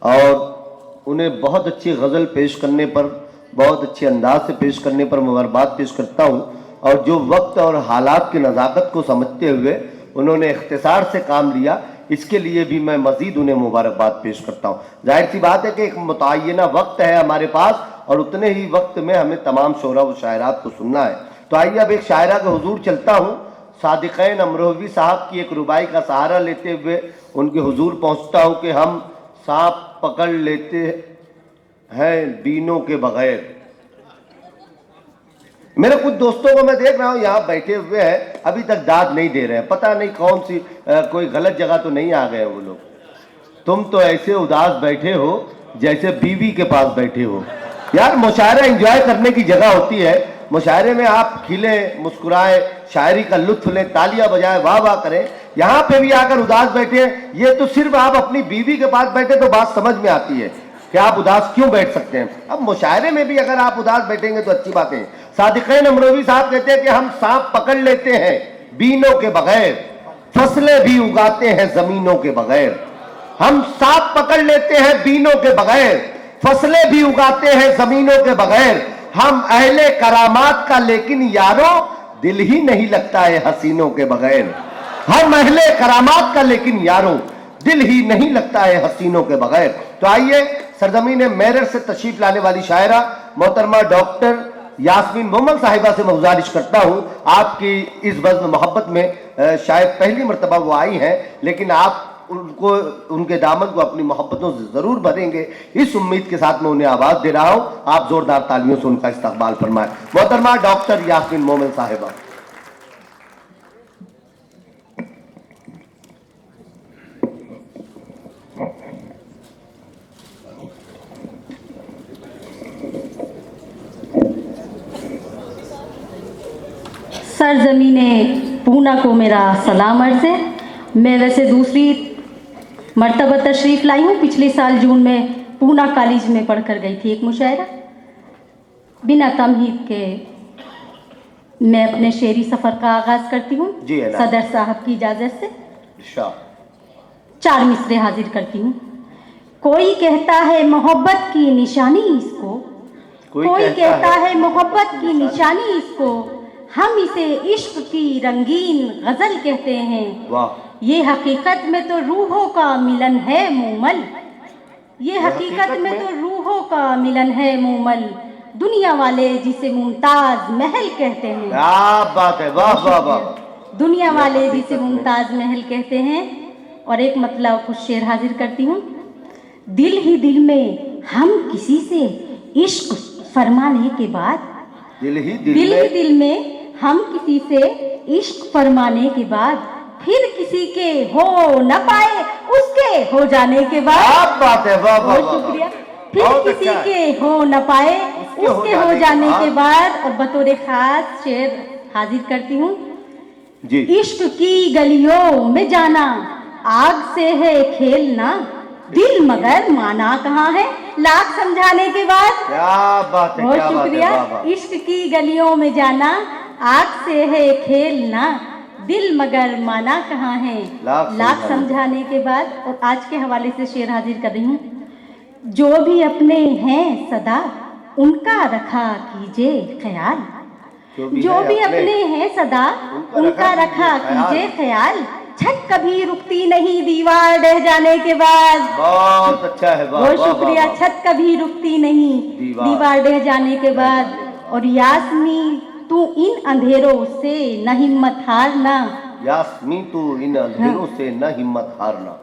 اور انہیں بہت اچھی غزل پیش کرنے پر، بہت اچھے انداز سے پیش کرنے پر مبارکباد پیش کرتا ہوں، اور جو وقت اور حالات کی نزاکت کو سمجھتے ہوئے انہوں نے اختصار سے کام لیا، اس کے لیے بھی میں مزید انہیں مبارکباد پیش کرتا ہوں۔ ظاہر سی بات ہے کہ ایک متعینہ وقت ہے ہمارے پاس، اور اتنے ہی وقت میں ہمیں تمام شعراء و شاعرات کو سننا ہے۔ تو آئیے اب ایک شاعرہ کے حضور چلتا ہوں۔ صادقین امروہوی صاحب کی ایک ربائی کا سہارا لیتے ہوئے ان کے حضور پہنچتا ہوں کہ ہم سانپ پکڑ لیتے ہیں بینوں کے بغیر۔ میرے کچھ دوستوں کو میں دیکھ رہا ہوں یہاں بیٹھے ہوئے ہیں، ابھی تک داد نہیں دے رہے ہیں، پتہ نہیں کون سی کوئی غلط جگہ تو نہیں آ گئے وہ لوگ۔ تم تو ایسے اداس بیٹھے ہو جیسے بیوی کے پاس بیٹھے ہو۔ یار مشاعرہ انجوائے کرنے کی جگہ ہوتی ہے، مشاعرے میں آپ کھلیں، مسکرائیں، شاعری کا لطف لیں، تالیاں بجائیں، واہ واہ کریں۔ یہاں پہ بھی آ کر اداس بیٹھے ہیں، یہ تو صرف آپ اپنی بیوی کے پاس بیٹھے تو بات سمجھ میں آتی ہے کہ آپ اداس کیوں بیٹھ سکتے ہیں۔ اب مشاعرے میں بھی اگر آپ اداس بیٹھیں گے تو اچھی بات ہے۔ صادقین امروہوی صاحب کہتے ہیں کہ ہم سانپ پکڑ لیتے ہیں بینوں کے بغیر، فصلیں بھی اگاتے ہیں زمینوں کے بغیر۔ ہم سانپ پکڑ لیتے ہیں بینوں کے بغیر، فصلیں بھی اگاتے ہیں زمینوں کے بغیر۔ ہم اہل کرامات کا لیکن یارو دل ہی نہیں لگتا ہے حسینوں کے بغیر۔ ہم اہل کرامات کا لیکن یارو دل ہی نہیں لگتا ہے حسینوں کے بغیر۔ تو آئیے سرزمین میرٹھ سے تشریف لانے والی شاعرہ محترمہ ڈاکٹر یاسمین مومن صاحبہ سے میں گزارش کرتا ہوں، آپ کی اس بزم محبت میں شاید پہلی مرتبہ وہ آئی ہیں، لیکن آپ ان کے دامن کو اپنی محبتوں سے ضرور بھریں گے، اس امید کے ساتھ میں انہیں آواز دے رہا ہوں۔ آپ زوردار تالیوں سے ان کا استقبال فرمائیں۔ محترمہ ڈاکٹر یاسمین مومن صاحبہ۔ سرزمین پونا کو میرا سلام عرض ہے۔ میں ویسے دوسری مرتبہ تشریف لائی ہوں، پچھلے سال جون میں پونا کالج میں پڑھ کر گئی تھی ایک مشاعرہ۔ بنا تمہید کے میں اپنے شعری سفر کا آغاز کرتی ہوں صدر صاحب کی اجازت سے۔ 4 مصرے حاضر کرتی ہوں۔ کوئی کہتا ہے محبت کی نشانی اس کو، کوئی کہتا ہے محبت کی نشانی اس کو، ہم اسے عشق کی رنگین غزل کہتے ہیں۔ یہ حقیقت میں تو روحوں کا ملن ہے مومل، یہ حقیقت میں تو روحوں کا ملن ہے مومل، دنیا والے جسے ممتاز محل کہتے ہیں۔ کیا بات ہے، واہ واہ واہ۔ دنیا والے جسے ممتاز محل کہتے ہیں۔ اور ایک مطلب کچھ شعر حاضر کرتی ہوں۔ دل ہی دل میں ہم کسی سے عشق فرمانے کے بعد، دل ہی دل میں ہم کسی سے عشق فرمانے کے بعد، پھر کسی کے ہو نہ پائے اس کے ہو جانے کے بعد، بات ہے، واہ واہ، شکریہ، پھر کسی کے ہو نہ پائے اس کے ہو جانے کے بعد۔ اور بطور خاص شعر حاضر کرتی ہوں۔ عشق کی گلیوں میں جانا آگ سے ہے کھیلنا، دل مگر مانا کہاں ہے لاکھ سمجھانے کے بعد۔ کیا بات ہے، بہت شکریہ۔ عشق کی گلیوں میں جانا آگ سے ہے کھیلنا، دل مگر مانا کہاں ہے لاکھ سمجھانے کے بعد۔ اور آج کے حوالے سے شعر حاضر کر رہی ہوں۔ جو بھی اپنے ہیں صدا ان کا رکھا کیجے خیال، جو بھی اپنے ہیں صدا ان کا رکھا کیجے خیال، چھت کبھی رکتی نہیں دیوار ڈہ جانے کے بعد۔ بہت اچھا ہے، بہت شکریہ۔ چھت کبھی رکتی نہیں دیوار ڈہ جانے کے بعد۔ اور یاسمی تو ان اندھیروں سے نہ ہمت ہارنا، یاسمی تو ان اندھیروں سے نہ ہمت ہارنا۔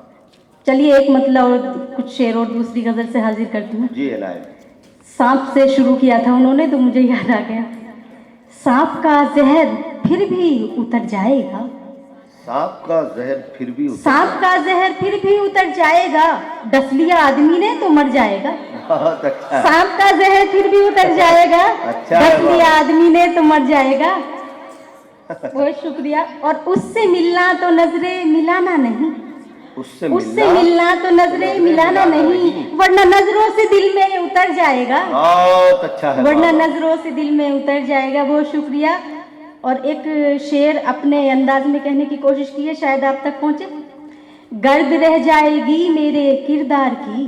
چلیے ایک مطلب اور کچھ شعر اور دوسری غزل سے حاضر کرتی ہوں۔ جی عنایت۔ سانپ سے شروع کیا تھا انہوں نے تو مجھے یاد آ گیا۔ سانپ کا زہر پھر بھی اتر جائے گا، سانپ کا زہر پھر بھی اتر، سانپ کا زہر پھر بھی اتر جائے گا، ڈس لیا آدمی نے تو مر جائے گا۔ بہت اچھا۔ سانپ کا زہر پھر بھی اتر جائے گا، ڈس لیا آدمی نے تو مر جائے گا۔ بہت شکریہ۔ اور اس سے ملنا تو نظریں ملانا نہیں، اس سے ملنا تو نظریں ملانا نہیں، ورنہ نظروں سے دل میں اتر جائے گا۔ بہت اچھا ہے، ورنہ نظروں سے دل میں اتر جائے گا۔ بہت شکریہ۔ اور ایک شعر اپنے انداز میں کہنے کی کوشش کی ہے، شاید آپ تک پہنچے۔ گرد رہ جائے گی میرے کردار کی